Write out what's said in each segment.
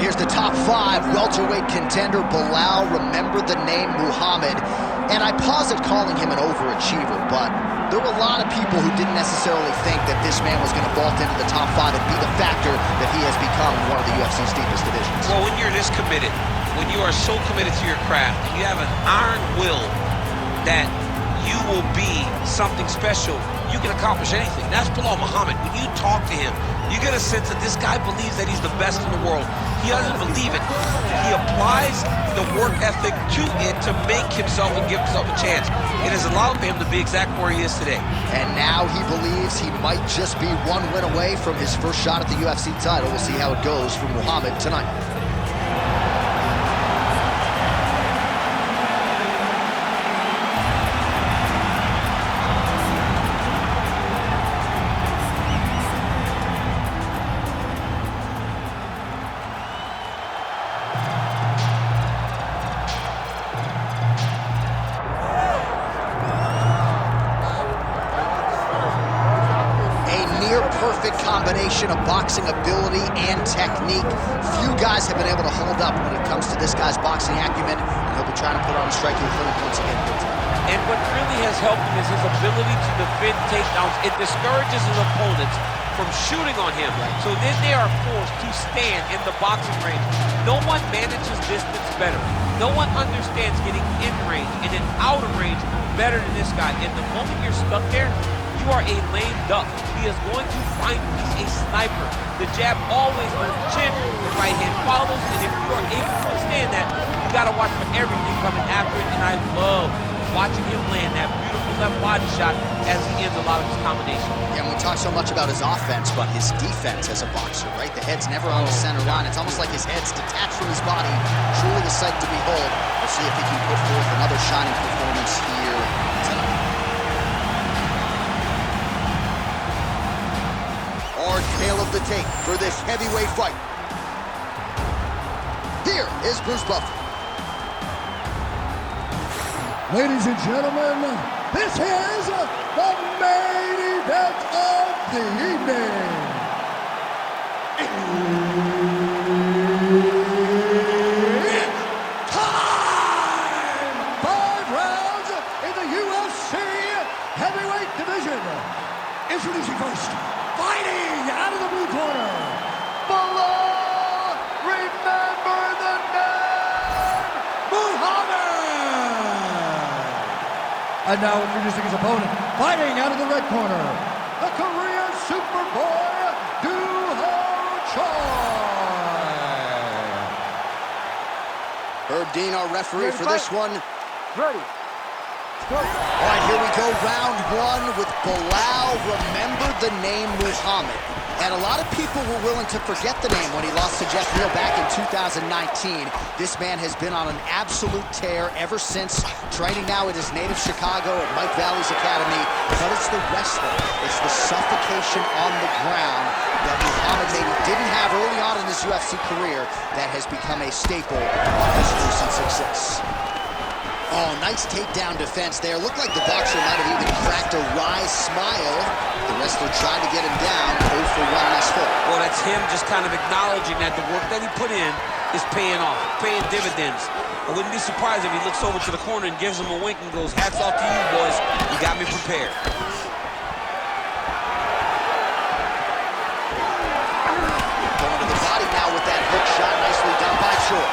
here's the top 5 welterweight contender, Belal. Remember the name Muhammad. And I pause at calling him an overachiever, but there were a lot of people who didn't necessarily think that this man was going to vault into the top 5 and be the factor that he has become in one of the UFC's deepest divisions. Well, when you're this committed, when you are so committed to your craft, and you have an iron will that you will be something special, you can accomplish anything. That's Belal Muhammad. When you talk to him, you get a sense that this guy believes that he's the best in the world. He doesn't believe it. He applies the work ethic to it to make himself and give himself a chance. It has allowed him to be exactly where he is today. And now he believes he might just be one win away from his first shot at the UFC title. We'll see how it goes for Muhammad tonight. Perfect combination of boxing ability and technique. Few guys have been able to hold up when it comes to this guy's boxing acumen, and he'll be trying to put on a striking clinic once again. And what really has helped him is his ability to defend takedowns. It discourages his opponents from shooting on him. So then they are forced to stand in the boxing range. No one manages distance better. No one understands getting in range and then out of range better than this guy. And the moment you're stuck there, you are a lame duck. He is going to find you. He's a sniper. The jab always goes to chin, the right hand follows, and if you are able to withstand that, you got to watch for everything coming after it, and I love watching him land that beautiful left body shot as he ends a lot of his combinations. Yeah, and we talk so much about his offense, but his defense as a boxer, right? The head's never on the center line. It's almost like his head's detached from his body. Truly a sight to behold. We'll see if he can put forth another shining performance here tonight. Our tale of the tape for this heavyweight fight. Here is Bruce Buffer. Ladies and gentlemen, this is the main event of the evening. Time! 5 rounds in the UFC heavyweight division. Introducing first, fighting out of the blue corner, Belal, remember the name, Muhammad. And now introducing his opponent, fighting out of the red corner, the Korean Superboy, Doo Ho Choi. Herb Dean, our referee for this one. Ready. All right, here we go, round 1 with Belal. Remember the name Muhammad. And a lot of people were willing to forget the name when he lost to Jeff Neal back in 2019. This man has been on an absolute tear ever since, training now at his native Chicago at Mike Valley's Academy. But it's the wrestling, it's the suffocation on the ground that Muhammad maybe didn't have early on in his UFC career that has become a staple of his recent success. Oh, nice takedown defense there. Looked like the boxer might have even cracked a wry smile. The wrestler tried to get him down. 0 for 1 less full. Well, that's him just kind of acknowledging that the work that he put in is paying off, paying dividends. I wouldn't be surprised if he looks over to the corner and gives him a wink and goes, hats off to you, boys. You got me prepared. Going to the body now with that hook shot. Nicely done by Choi.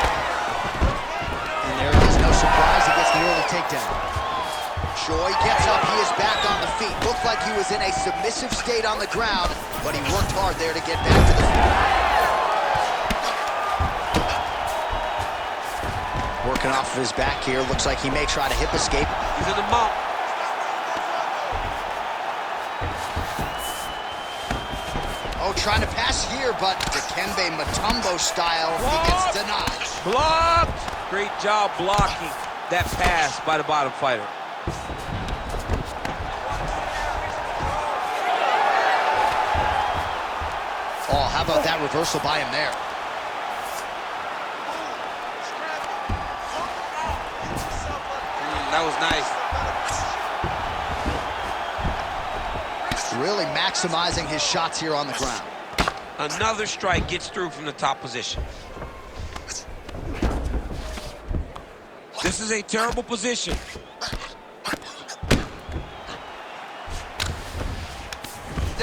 And there it is. No surprise. He gets the early takedown. Choi gets up. He is back on the feet. Looked like he was in a submissive state on the ground, but he worked hard there to get back to the feet. Working off of his back here. Looks like he may try to hip escape. He's in the mount. Oh, trying to pass here, but Dikembe Mutombo style, he gets denied. Blocked! Great job blocking that pass by the bottom fighter. Oh, how about that reversal by him there? That was nice. Really maximizing his shots here on the ground. Another strike gets through from the top position. This is a terrible position.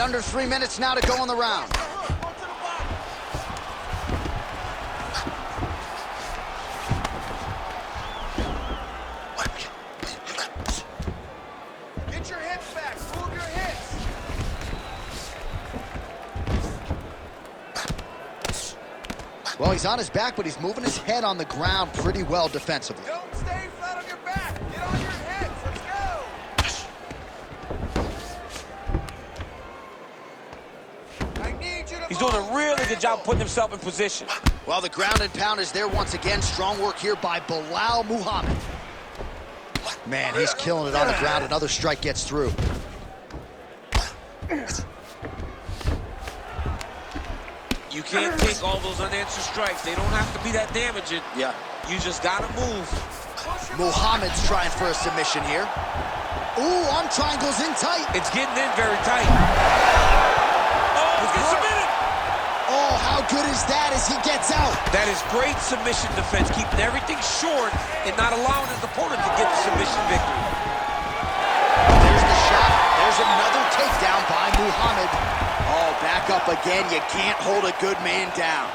Under 3 minutes now to go in the round. Get your hips back. Move your hips. Well, he's on his back, but he's moving his head on the ground pretty well defensively. Don't stay flat on your back. Get on your hips. Let's go. I need you to He's doing a really good job putting himself in position. Well, the ground and pound is there once again. Strong work here by Belal Muhammad. Man, he's killing it on the ground. Another strike gets through. You can't take all those unanswered strikes. They don't have to be that damaging. Yeah. You just gotta move. Muhammad's trying for a submission here. Ooh, arm triangles in tight. It's getting in very tight. Oh, he's getting submitted. Oh, how good is that as he gets out? That is great submission defense, keeping everything short and not allowing his opponent to get the submission victory. There's the shot. There's another takedown by Muhammad. Oh, back up again. You can't hold a good man down.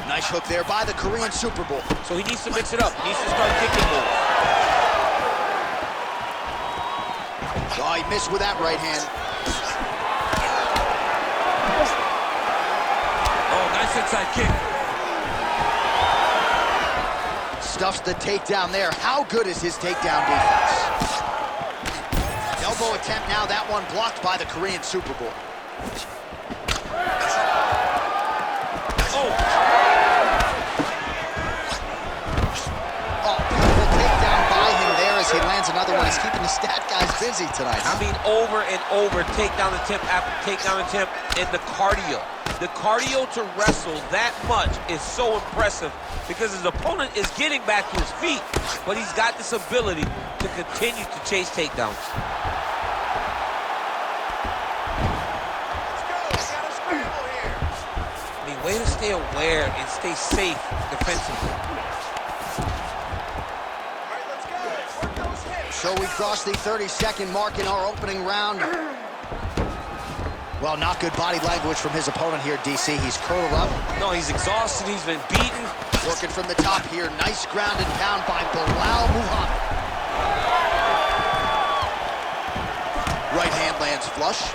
Nice hook there by the Korean Super Bowl. So he needs to mix it up. He needs to start kicking more. Oh, he missed with that right hand. Oh, nice inside kick. Stuffs the takedown there. How good is his takedown defense? Elbow attempt now. That one blocked by the Korean Super Bowl. Oh. Oh, beautiful takedown by him there as he lands another one. He's keeping the stat guys busy tonight. I mean, over and over, takedown attempt after takedown attempt, and the cardio. The cardio to wrestle that much is so impressive because his opponent is getting back to his feet, but he's got this ability to continue to chase takedowns. Let's go. We gotta scramble here. I mean, way to stay aware and stay safe defensively. All right, let's go. Work those hips. So we crossed the 30-second mark in our opening round. Well, not good body language from his opponent here, DC. He's curled up. No, he's exhausted. He's been beaten. Working from the top here. Nice ground and pound by Belal Muhammad. Right hand lands flush.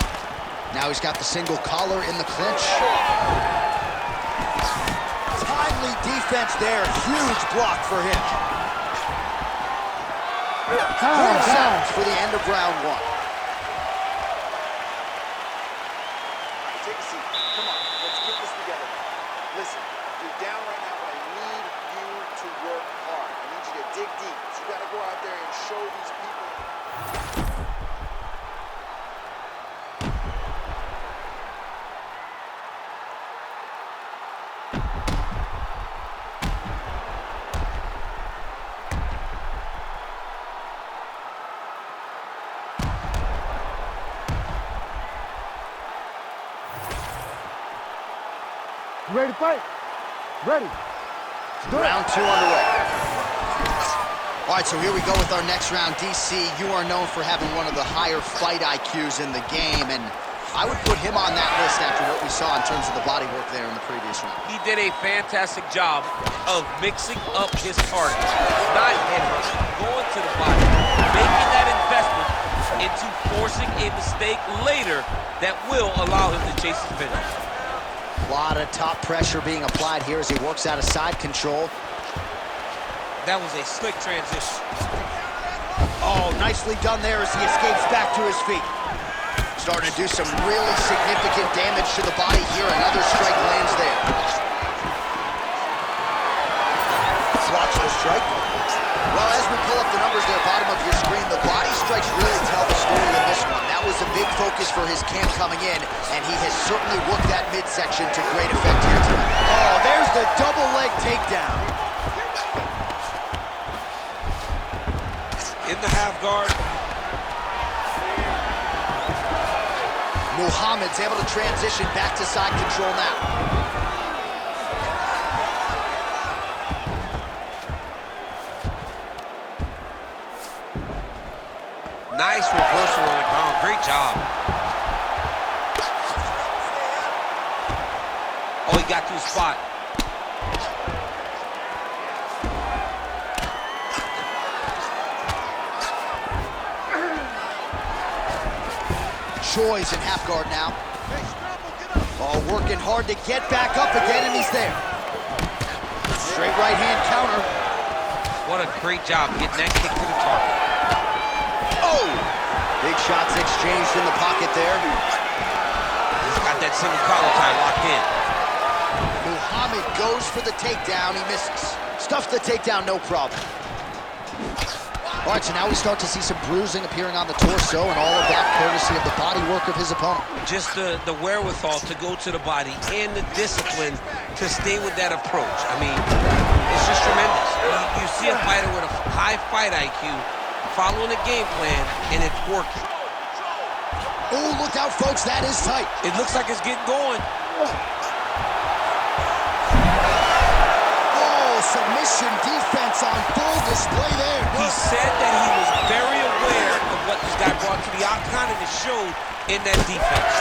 Now he's got the single collar in the clinch. Timely defense there. Huge block for him. 3 seconds for the end of round 1. Take a seat. Come on, let's get this together. Listen, you're down right now, but I need you to work hard. I need you to dig deep. So you gotta go out there and show these people. You ready to fight? Ready. Round 2 underway. All right, so here we go with our next round. DC, you are known for having one of the higher fight IQs in the game, and I would put him on that list after what we saw in terms of the body work there in the previous round. He did a fantastic job of mixing up his target. Not headhunting, going to the body, making that investment into forcing a mistake later that will allow him to chase his finish. A lot of top pressure being applied here as he works out of side control. That was a slick transition. Oh, nicely done there as he escapes back to his feet. Starting to do some really significant damage to the body here. Another strike lands there. Watch the strike. Well, as we pull up the numbers there, bottom of your screen, the body strikes really tell the story in this one. That was a big focus for his camp coming in, and he has certainly worked that midsection to great effect here tonight. Oh, there's the double leg takedown. In the half guard. Muhammad's able to transition back to side control now. Nice reversal on the ground. Great job. Oh, he got to his spot. Choi's in half guard now. Oh, working hard to get back up again, and he's there. Straight right hand counter. What a great job getting that kick to the target. Oh! Big shots exchanged in the pocket there. He's got that single collar tie locked in. Muhammad goes for the takedown. He misses. Stuffs the takedown, no problem. All right, so now we start to see some bruising appearing on the torso, and all of that courtesy of the body work of his opponent. Just the wherewithal to go to the body and the discipline to stay with that approach. I mean, it's just tremendous. You see a fighter with a high fight IQ following a game plan, and it's working. Oh, look out, folks. That is tight. It looks like it's getting going. Submission defense on full display there. He said that he was very aware of what this guy brought to the octagon, and it showed in that defense.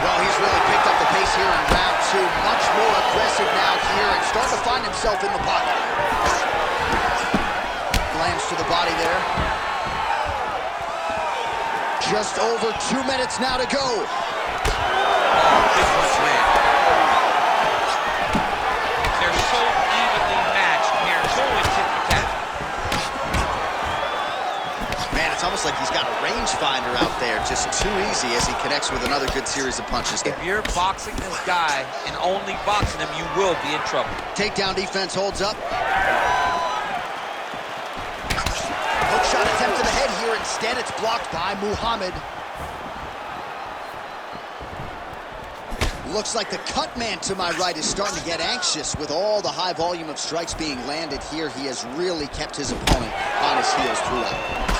Well, he's really picked up the pace here in round two. Much more aggressive now here and starting to find himself in the pocket. Lands to the body there. Just over 2 minutes now to go. Oh, big punch land. So evenly matched here, going tit for tat. Man, it's almost like he's got a rangefinder out there, just too easy as he connects with another good series of punches. If you're boxing this guy and only boxing him, you will be in trouble. Takedown defense holds up. Hook shot attempt to the head here. Instead, it's blocked by Muhammad. Looks like the cut man to my right is starting to get anxious with all the high volume of strikes being landed here. He has really kept his opponent on his heels throughout.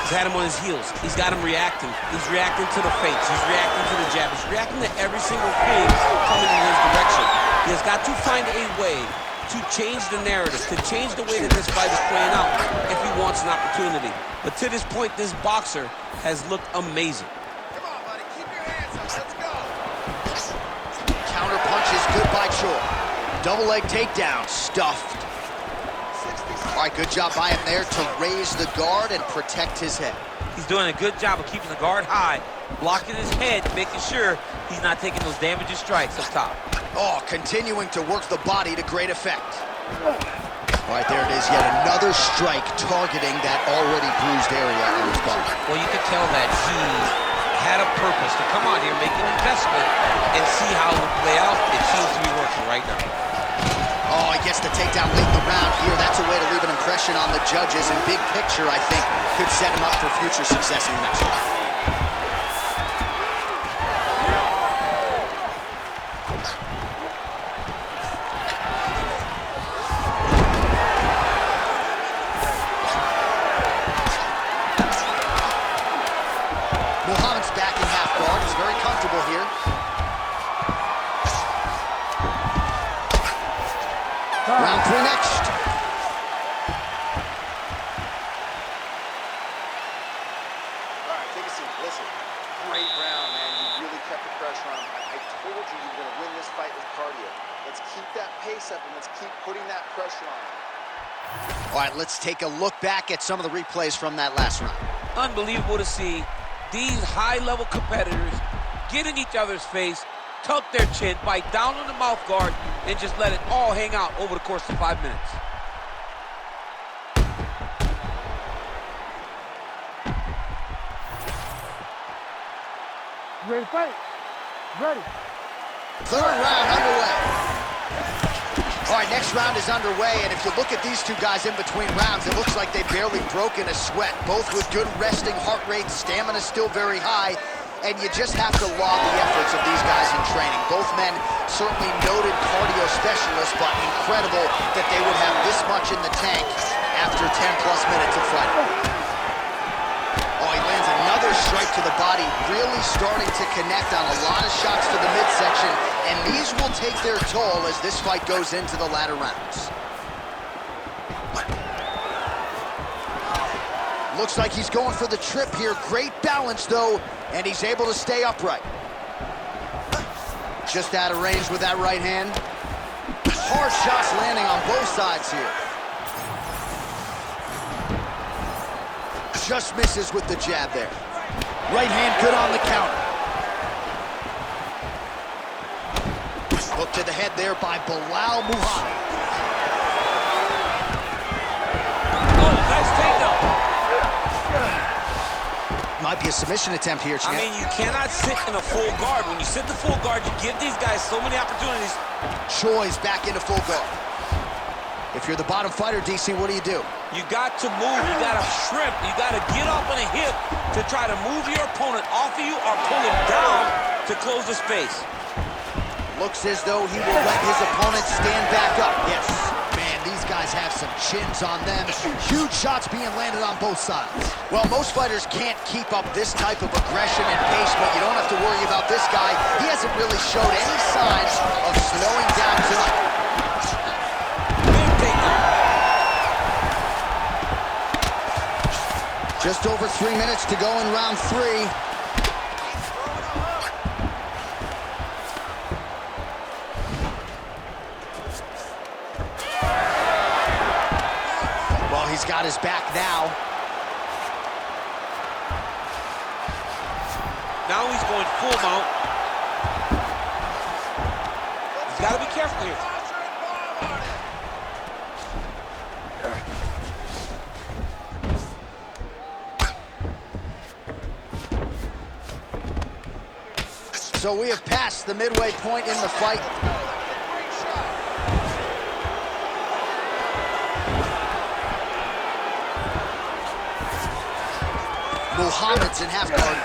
He's had him on his heels. He's got him reacting. He's reacting to the feints. He's reacting to the jab. He's reacting to every single thing coming in his direction. He has got to find a way to change the narrative, to change the way that this fight is playing out if he wants an opportunity. But to this point, this boxer has looked amazing. Come on, buddy. Keep your hands up. Let's go. Counter punch is good by Choi. Double leg takedown, stuffed. All right, good job by him there to raise the guard and protect his head. He's doing a good job of keeping the guard high, blocking his head, making sure he's not taking those damaging strikes up top. Oh, continuing to work the body to great effect. All right, there it is, yet another strike targeting that already bruised area on his body. Well, you could tell that he had a purpose to come out here, make an investment, and see how it would play out. It seems to be working right now. Oh, he gets the takedown late in the round here. That's a way to leave an impression on the judges, and big picture, I think, could set him up for future success in the next one. Muhammad's back in half guard. He's very comfortable here. Round three next. All right, take a seat. Listen, great round, man. You really kept the pressure on him. I told you you were going to win this fight with cardio. Let's keep that pace up and let's keep putting that pressure on him. All right, let's take a look back at some of the replays from that last round. Unbelievable to see these high-level competitors get in each other's face, tuck their chin, bite down on the mouth guard, and just let it all hang out over the course of 5 minutes. Ready to fight? Ready. Third round underway. All right, next round is underway, and if you look at these two guys in between rounds, it looks like they've barely broken a sweat, both with good resting heart rates, stamina still very high, and you just have to laud the efforts of these guys in training. Both men certainly noted cardio specialists, but incredible that they would have this much in the tank after 10-plus minutes of fighting. Oh, he lands another strike to the body, really starting to connect on a lot of shots to the midsection, and these will take their toll as this fight goes into the latter rounds. Looks like he's going for the trip here. Great balance, though, and he's able to stay upright. Just out of range with that right hand. Hard shots landing on both sides here. Just misses with the jab there. Right hand good on the counter. Hook to the head there by Belal Muhammad. Oh, nice takedown. Might be a submission attempt here, Champ. I mean, you cannot sit in a full guard. When you sit in the full guard, you give these guys so many opportunities. Choi's back into full guard. If you're the bottom fighter, DC, what do? You got to move, you got to shrimp, you got to get up on a hip to try to move your opponent off of you or pull him down to close the space. Looks as though he will let his opponent stand back up. Yes, man, these guys have some chins on them. Huge shots being landed on both sides. Well, most fighters can't keep up this type of aggression and pace, but you don't have to worry about this guy. He hasn't really showed any signs of slowing down tonight. Just over 3 minutes to go in round 3. Well, he's got his back now. Now he's going full mount. He's got to be careful here. So we have passed the midway point in the fight. Muhammad's in half guard.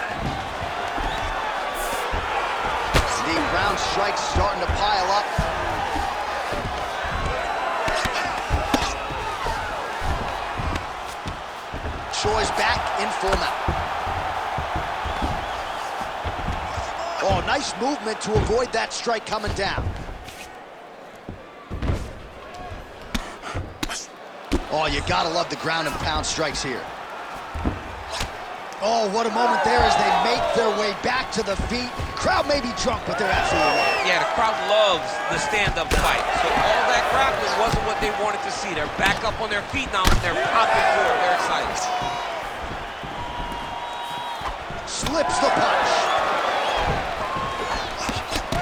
The ground strikes starting to pile up. Choi's back in full mount. Oh, nice movement to avoid that strike coming down. Oh, you gotta love the ground and pound strikes here. Oh, what a moment there as they make their way back to the feet. Crowd may be drunk, but they're absolutely right. Yeah, the crowd loves the stand-up fight. So all that grappling wasn't what they wanted to see. They're back up on their feet now, and they're popping forward. They're excited. Slips the punch.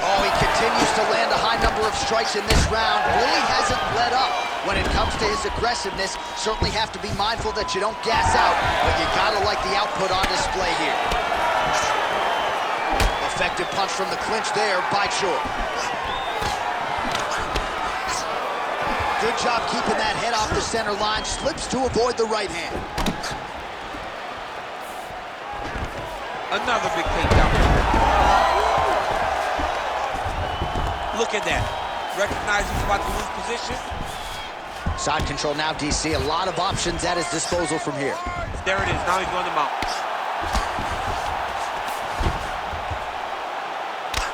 Oh, he continues to land a high number of strikes in this round. Really hasn't let up when it comes to his aggressiveness. Certainly have to be mindful that you don't gas out, but you gotta like the output on display here. Effective punch from the clinch there by Choi. Good job keeping that head off the center line. Slips to avoid the right hand. Another big takedown. Look at that. Recognize he's about to lose position. Side control now, DC. A lot of options at his disposal from here. There it is. Now he's going to mount.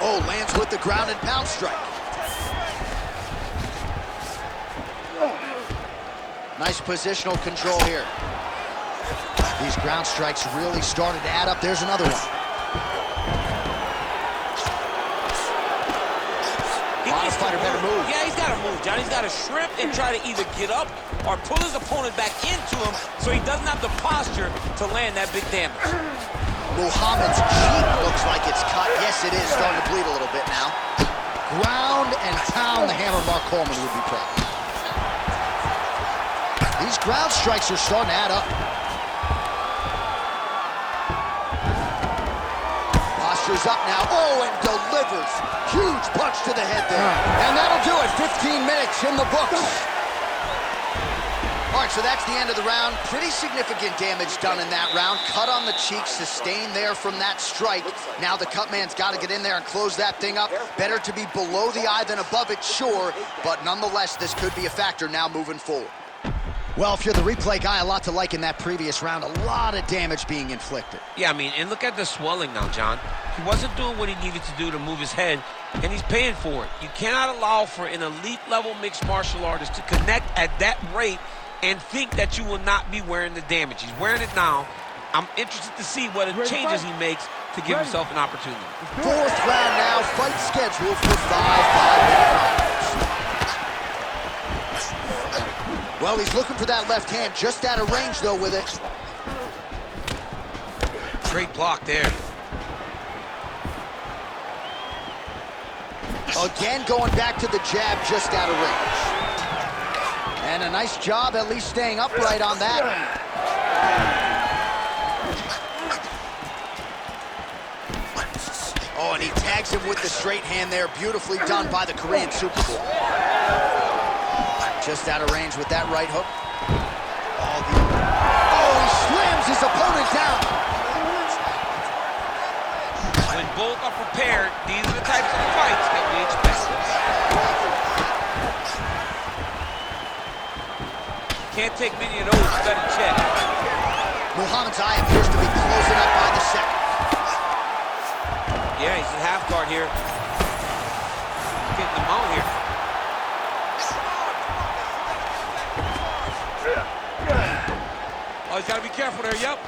Oh, lands with the ground and pound strike. Nice positional control here. These ground strikes really started to add up. There's another one. Bottom fighter better move. Yeah, he's got to move, John. He's got to shrimp and try to either get up or pull his opponent back into him so he doesn't have the posture to land that big damage. Muhammad's cheek looks like it's cut. Yes, it is. Starting to bleed a little bit now. Ground and pound. The hammer Mark Coleman would be proud. These ground strikes are starting to add up. Posture's up now. Oh, and delivers. Huge punch to the head there. And that'll do it. 15 minutes in the books. All right, so that's the end of the round. Pretty significant damage done in that round. Cut on the cheek, sustained there from that strike. Now the cut man's got to get in there and close that thing up. Better to be below the eye than above it, sure. But nonetheless, this could be a factor now moving forward. Well, if you're the replay guy, a lot to like in that previous round. A lot of damage being inflicted. Yeah, I mean, and look at the swelling now, John. He wasn't doing what he needed to do to move his head, and he's paying for it. You cannot allow for an elite-level mixed martial artist to connect at that rate and think that you will not be wearing the damage. He's wearing it now. I'm interested to see what changes he makes to give himself an opportunity. Fourth round now, fight scheduled for 5-minute rounds. Well, he's looking for that left hand, just out of range, though, with it. Great block there. Again, going back to the jab, just out of range. And a nice job at least staying upright on that. Oh, and he tags him with the straight hand there. Beautifully done by the Korean Superboy. Just out of range with that right hook. Oh, he slams his opponent down. When both are prepared, these are the types of fights that we expect. Can't take many of those, you gotta check. Muhammad's eye appears to be closing up by the second. Yeah, he's in half guard here. Getting the mount here. Oh, he's gotta be careful there, yep.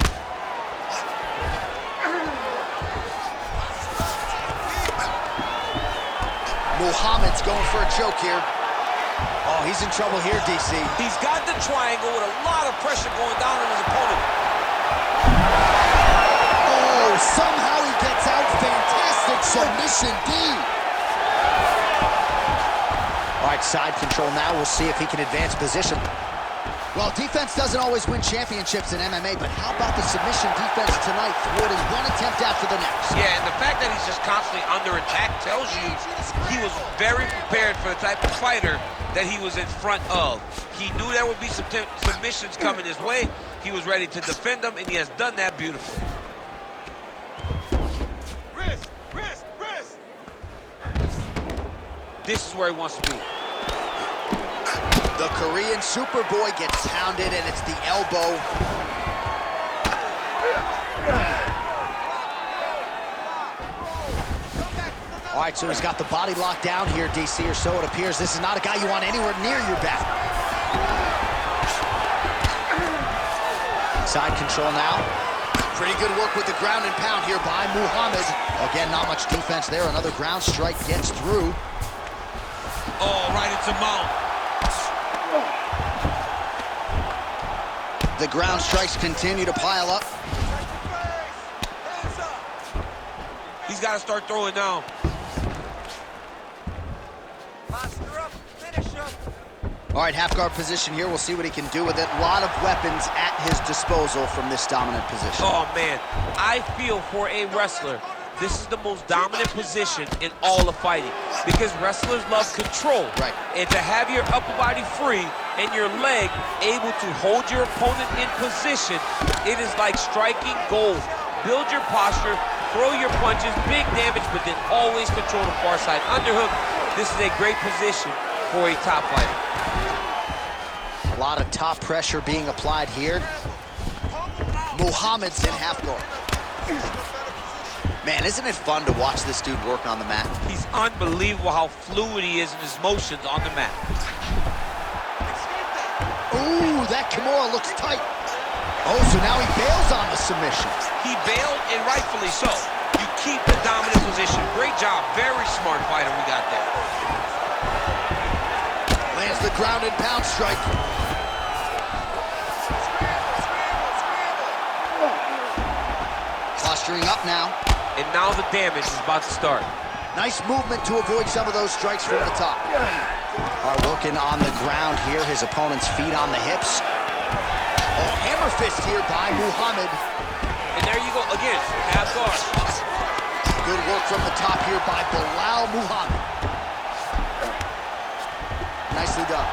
Muhammad's going for a choke here. Oh, he's in trouble here, DC. He's got the triangle with a lot of pressure going down on his opponent. Oh, somehow he gets out. Fantastic submission, D. All right, side control now. We'll see if he can advance position. Well, defense doesn't always win championships in MMA, but how about the submission defense tonight, thwarting one attempt after the next? Yeah, and the fact that he's just constantly under attack tells you he was very prepared for the type of fighter that he was in front of. He knew there would be some submissions coming his way. He was ready to defend them, and he has done that beautifully. Wrist, wrist, wrist. This is where he wants to be. The Korean Superboy gets pounded, and it's the elbow. All right, so he's got the body locked down here, DC, or so it appears. This is not a guy you want anywhere near your back. Side control now. Pretty good work with the ground and pound here by Muhammad. Again, not much defense there. Another ground strike gets through. Oh, right into mount. The ground strikes continue to pile up. He's got to start throwing now. All right, half guard position here. We'll see what he can do with it. A lot of weapons at his disposal from this dominant position. Oh, man. I feel for a wrestler, this is the most dominant position in all of fighting because wrestlers love control. Right. And to have your upper body free and your leg able to hold your opponent in position, it is like striking gold. Build your posture, throw your punches, big damage, but then always control the far side underhook. This is a great position for a top fighter. A lot of top pressure being applied here. Muhammad's in half guard. Man, isn't it fun to watch this dude work on the mat? He's unbelievable how fluid he is in his motions on the mat. Ooh, that Kimura looks tight. Oh, so now he bails on the submission. He bailed, and rightfully so. You keep the dominant position. Great job. Very smart fighter we got there. Lands the ground and pound strike. Posturing up now. And now the damage is about to start. Nice movement to avoid some of those strikes from the top. Are working on the ground here. His opponent's feet on the hips. Oh, hammer fist here by Muhammad. And there you go again, half guard. Good work from the top here by Belal Muhammad. Nicely done.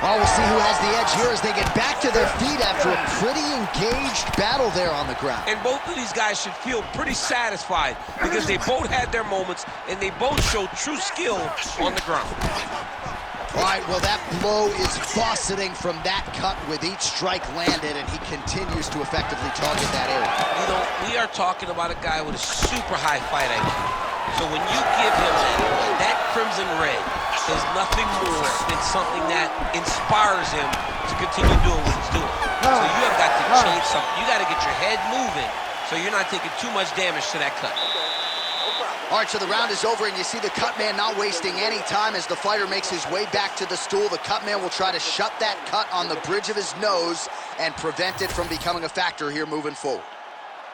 Oh, we'll see who has the edge here as they get back to their feet after a pretty engaged battle there on the ground. And both of these guys should feel pretty satisfied because they both had their moments and they both showed true skill on the ground. All right, well, that blow is fauceting from that cut with each strike landed, and he continues to effectively target that area. You know, we are talking about a guy with a super high fight IQ. So when you give him that crimson red is nothing more than something that inspires him to continue doing what he's doing. So you have got to change something. You got to get your head moving so you're not taking too much damage to that cut. All right, so the round is over, and you see the cut man not wasting any time as the fighter makes his way back to the stool. The cut man will try to shut that cut on the bridge of his nose and prevent it from becoming a factor here moving forward.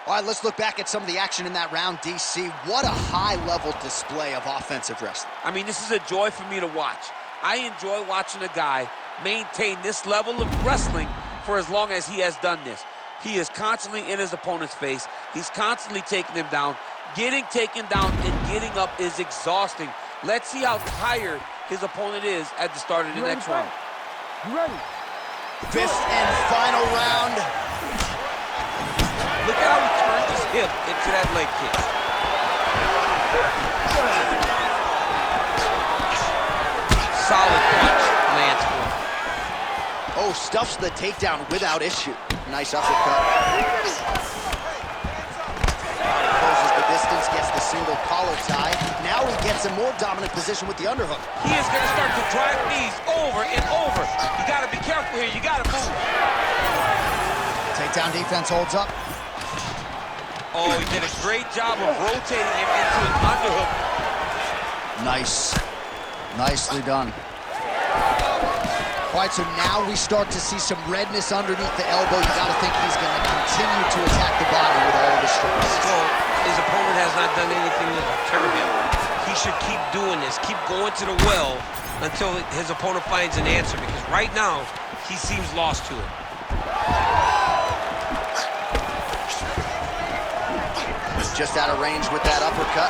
All right, let's look back at some of the action in that round, DC. What a high-level display of offensive wrestling. I mean, this is a joy for me to watch. I enjoy watching a guy maintain this level of wrestling for as long as he has done this. He is constantly in his opponent's face. He's constantly taking him down. Getting taken down and getting up is exhausting. Let's see how tired his opponent is at the start of the next round. You ready? Fifth and final round. Look at how he turns his hip into that leg kick. Solid punch lands for him. Oh, stuffs the takedown without issue. Nice uppercut. Closes the distance, gets the single collar tie. Now he gets a more dominant position with the underhook. He is going to start to drive knees over and over. You got to be careful here. You got to move. Takedown defense holds up. Oh, he did a great job of rotating him into an underhook. Nice. Nicely done. All right, so now we start to see some redness underneath the elbow. You got to think he's going to continue to attack the body with all of his strikes. Well, his opponent has not done anything to deter him. He should keep doing this, keep going to the well until his opponent finds an answer, because right now, he seems lost to it. Just out of range with that uppercut.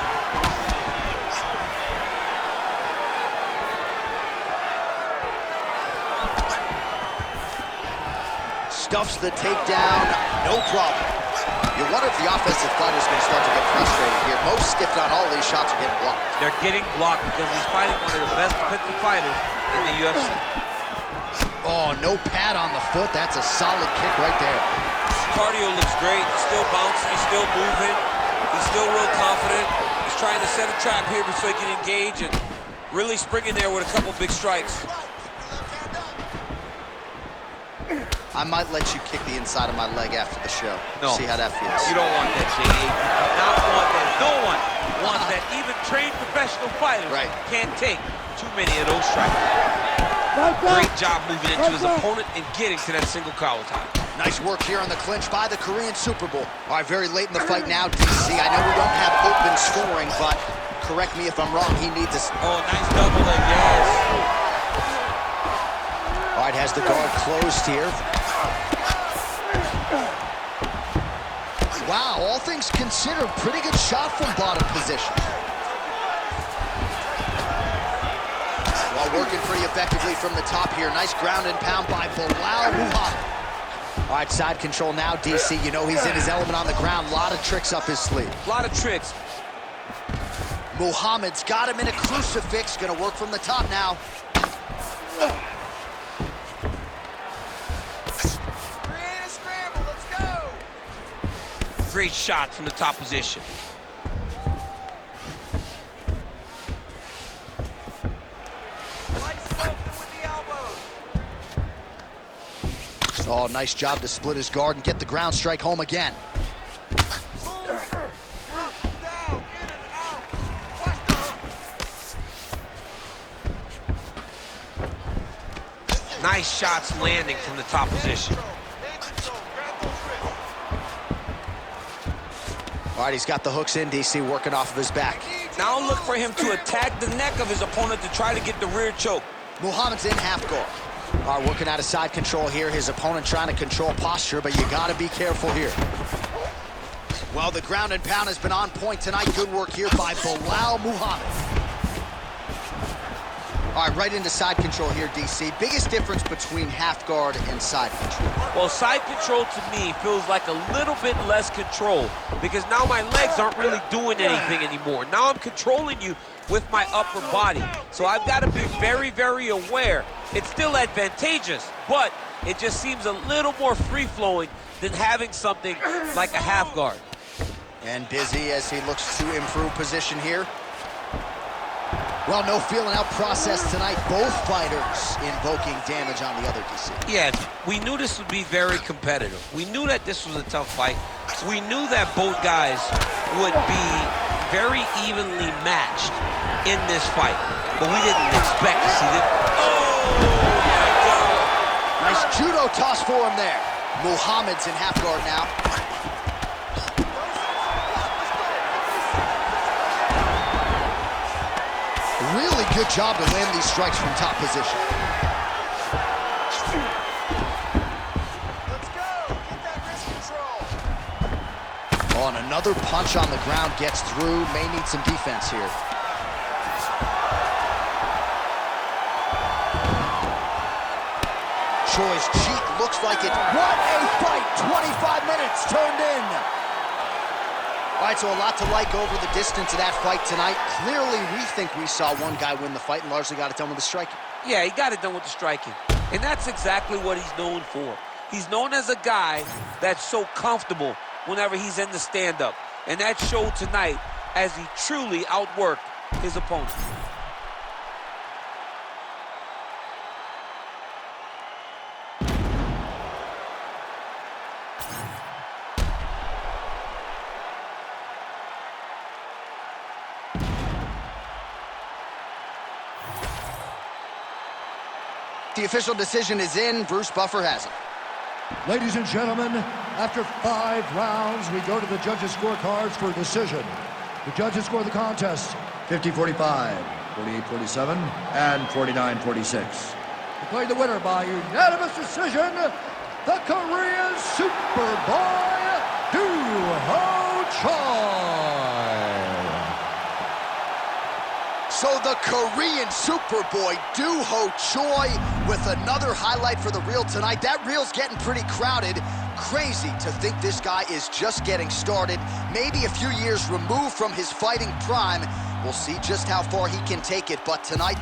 Stuffs the takedown, no problem. You wonder if the offensive fighter is going to start to get frustrated here. Most, if not all, of these shots are getting blocked. They're getting blocked because he's fighting one of the best defensive fighters in the UFC. Oh, no pad on the foot. That's a solid kick right there. Cardio looks great. He's still bouncing. He's still moving. He's still real confident. He's trying to set a trap here so he can engage and really spring in there with a couple big strikes. I might let you kick the inside of my leg after the show. No. See how that feels. You don't want that, J.A. You do not want that. No one wants that. Even trained professional fighters can't take too many of those strikes. Great job moving into his opponent and getting to that single collar tie. Nice work here on the clinch by the Korean Super Bowl. All right, very late in the fight now, DC. I know we don't have open scoring, but correct me if I'm wrong, he needs a... Oh, nice double leg, yes. All right, has the guard closed here. Wow, all things considered, pretty good shot from bottom position. While working pretty effectively from the top here. Nice ground and pound by Belal Muhammad. All right, side control now, DC. You know he's in his element on the ground. A lot of tricks up his sleeve. A lot of tricks. Muhammad's got him in a crucifix. Gonna work from the top now. Create a scramble, let's go! Great shot from the top position. Nice open with the elbows. Oh, nice job to split his guard and get the ground strike home again. Nice shots landing from the top position. All right, he's got the hooks in, DC, working off of his back. Now look for him to attack the neck of his opponent to try to get the rear choke. Muhammad's in half guard. All right, working out of side control here. His opponent trying to control posture, but you got to be careful here. Well, the ground and pound has been on point tonight. Good work here by Belal Muhammad. All right, right into side control here, DC. Biggest difference between half guard and side control? Well, side control to me feels like a little bit less control because now my legs aren't really doing anything anymore. Now I'm controlling you with my upper body. So I've got to be very, very aware. It's still advantageous, but it just seems a little more free-flowing than having something like a half guard. And busy as he looks to improve position here. Well, no feeling out process tonight. Both fighters invoking damage on the other, DC. Yeah, we knew this would be very competitive. We knew that this was a tough fight. We knew that both guys would be very evenly matched in this fight, but we didn't expect to see that. Oh, my God. Nice judo toss for him there. Muhammad's in half guard now. Really good job to land these strikes from top position. Let's go. Get that wrist control. Oh, and another punch on the ground gets through. May need some defense here. Choi's cheek looks like it. What a fight! 25 minutes turned in. All right, so a lot to like over the distance of that fight tonight. Clearly, we think we saw one guy win the fight and largely got it done with the striking. Yeah, he got it done with the striking. And that's exactly what he's known for. He's known as a guy that's so comfortable whenever he's in the stand-up. And that showed tonight as he truly outworked his opponent. The official decision is in. Bruce Buffer has it. Ladies and gentlemen, after 5 rounds, we go to the judges' scorecards for a decision. The judges score the contest 50-45, 48-47, and 49-46. Declared the winner by unanimous decision, the Korean Superboy, Doo Ho Choi. So the Korean Superboy, Doo Ho Choi, with another highlight for the reel tonight. That reel's getting pretty crowded. Crazy to think this guy is just getting started. Maybe a few years removed from his fighting prime. We'll see just how far he can take it, but tonight